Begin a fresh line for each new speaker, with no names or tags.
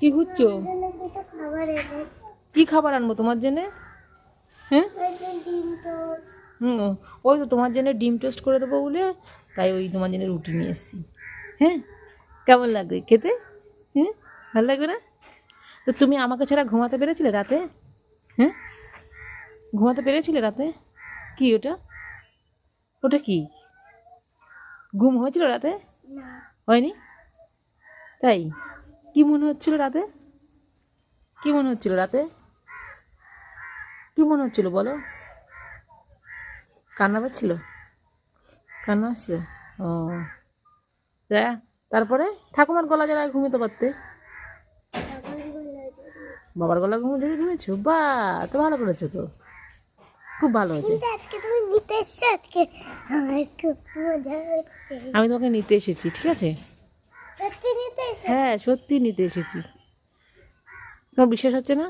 কি খুঁজছো? কি খাবার আনবো তোমার জন্য? হ্যাঁ ওই তো তোমার জন্য ডিম টোস্ট করে দেবো বলে তাই ওই তোমার জন্য রুটি নিয়ে এসেছি। হ্যাঁ, কেমন লাগবে খেতে? হ্যাঁ, ভালো লাগবে না? তো তুমি আমাকে ছাড়া ঘুমাতে পেরেছিলে রাতে? হ্যাঁ, ঘুমাতে পেরেছিলে রাতে? কি ওটা? ওটা কি? ঘুম হয়েছিল রাতে? হয়নি? তাই? কি মনে হচ্ছিল রাতে? কি মনে হচ্ছিল রাতে? কি মনে হচ্ছিল বলো? কান্না পাচ্ছিল? কান্না আসছিল? ও তারপরে ঠাকুমার গলা জড়ায় ঘুমিয়ে পারতে। বাবার গলা জড়িয়ে ঘুমিয়েছো? বা তো ভালো করেছো তো, খুব ভালো হয়েছে। আমি তোমাকে নিতে এসেছি, ঠিক আছে? হ্যাঁ, সত্যি নিতে এসেছি। তোমার বিশ্বাস হচ্ছে না?